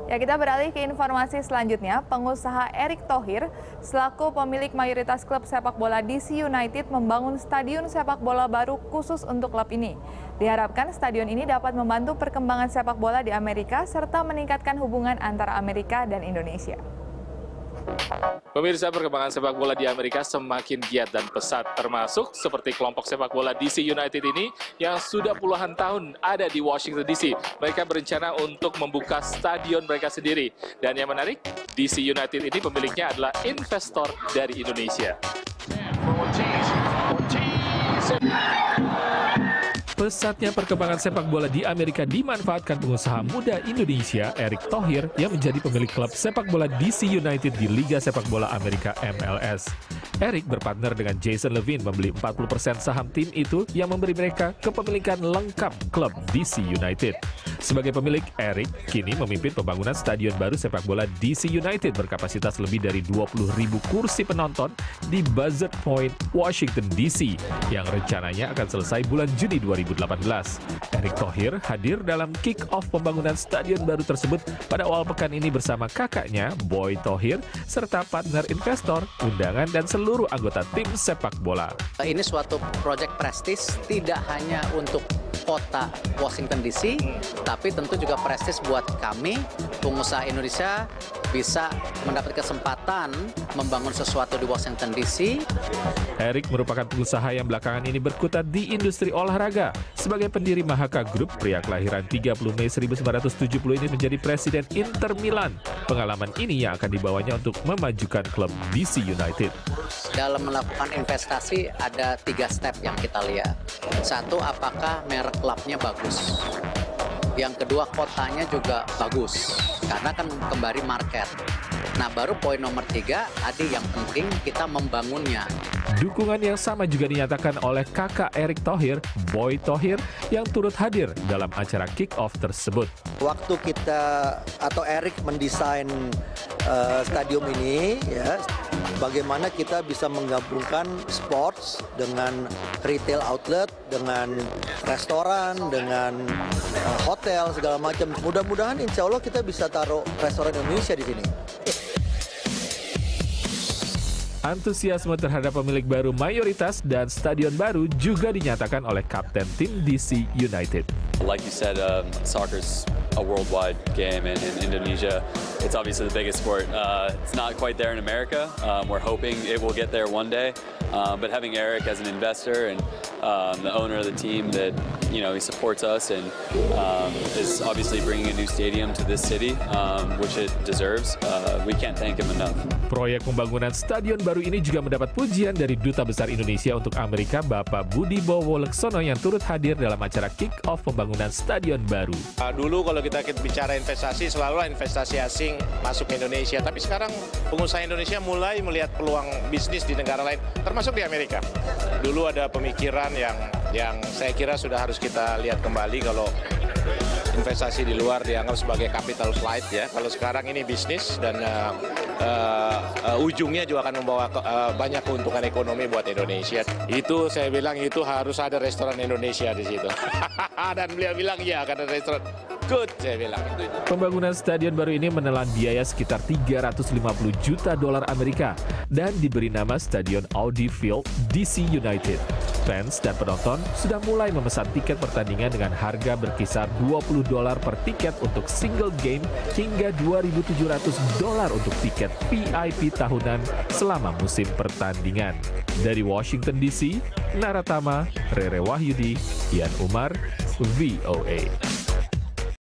Ya, kita beralih ke informasi selanjutnya. Pengusaha Erick Thohir selaku pemilik mayoritas klub sepak bola DC United membangun stadion sepak bola baru khusus untuk klub ini. Diharapkan stadion ini dapat membantu perkembangan sepak bola di Amerika serta meningkatkan hubungan antara Amerika dan Indonesia. Pemirsa, perkembangan sepak bola di Amerika semakin giat dan pesat, termasuk seperti kelompok sepak bola DC United ini yang sudah puluhan tahun ada di Washington DC. Mereka berencana untuk membuka stadion mereka sendiri. Dan yang menarik, DC United ini pemiliknya adalah investor dari Indonesia. Pesatnya perkembangan sepak bola di Amerika dimanfaatkan pengusaha muda Indonesia, Erick Thohir, yang menjadi pemilik klub sepak bola DC United di Liga Sepak Bola Amerika MLS. Erick berpartner dengan Jason Levine membeli 40% saham tim itu yang memberi mereka kepemilikan lengkap klub DC United. Sebagai pemilik, Erick kini memimpin pembangunan stadion baru sepak bola DC United berkapasitas lebih dari 20.000 kursi penonton di Buzzard Point, Washington DC, yang rencananya akan selesai bulan Juni 2018. Erick Thohir hadir dalam kick-off pembangunan stadion baru tersebut pada awal pekan ini bersama kakaknya, Boy Thohir, serta partner investor, undangan, dan seluruh anggota tim sepak bola. Ini suatu proyek prestis tidak hanya untuk kota Washington DC, tapi tentu juga prestis buat kami, pengusaha Indonesia, bisa mendapat kesempatan membangun sesuatu di Washington DC. Erick merupakan pengusaha yang belakangan ini berkutat di industri olahraga. Sebagai pendiri Mahaka Group, pria kelahiran 30 Mei 1970 ini menjadi presiden Inter Milan. Pengalaman ini yang akan dibawanya untuk memajukan klub DC United. Dalam melakukan investasi ada 3 step yang kita lihat. Satu, apakah merek klubnya bagus. Yang kedua, kotanya juga bagus, karena kan kembali market. Nah, baru poin nomor 3, tadi yang penting kita membangunnya. Dukungan yang sama juga dinyatakan oleh kakak Erick Thohir, Boy Thohir, yang turut hadir dalam acara kick-off tersebut. Waktu kita atau Erick mendesain stadion ini, ya, bagaimana kita bisa menggabungkan sports dengan retail outlet, dengan restoran, dengan hotel, segala macam. Mudah-mudahan insya Allah kita bisa taruh restoran Indonesia di sini. Antusiasme terhadap pemilik baru mayoritas dan stadion baru juga dinyatakan oleh kapten tim DC United. Like you said, soccer's a worldwide game, and in Indonesia, it's obviously the biggest sport. It's not quite there in America. We're hoping it will get there one day. But having Erick as an investor and the owner of the team, that he supports us and is obviously bringing a new stadium to this city, which it deserves. We can't thank him enough. Proyek pembangunan stadion baru ini juga mendapat pujian dari Duta Besar Indonesia untuk Amerika, Bapak Budi Bowo Leksono, yang turut hadir dalam acara kick-off pembangunan stadion baru. Dulu kalau kita bicara investasi, selalu investasi asing masuk ke Indonesia. Tapi sekarang pengusaha Indonesia mulai melihat peluang bisnis di negara lain, termasuk di Amerika. Dulu ada pemikiran yang saya kira sudah harus kita lihat kembali kalau investasi di luar dianggap sebagai capital flight, ya. Kalau sekarang ini bisnis dan ujungnya juga akan membawa banyak keuntungan ekonomi buat Indonesia. Itu saya bilang itu harus ada restoran Indonesia di situ. Dan beliau bilang ya akan ada restoran. Good, saya bilang itu. Pembangunan stadion baru ini menelan biaya sekitar 350 juta dolar Amerika dan diberi nama Stadion Audi Field DC United. Fans dan penonton sudah mulai memesan tiket pertandingan dengan harga berkisar $20 per tiket untuk single game hingga $2.700 untuk tiket VIP tahunan selama musim pertandingan. Dari Washington DC, Naratama, Rere Wahyudi, Ian Umar, VOA.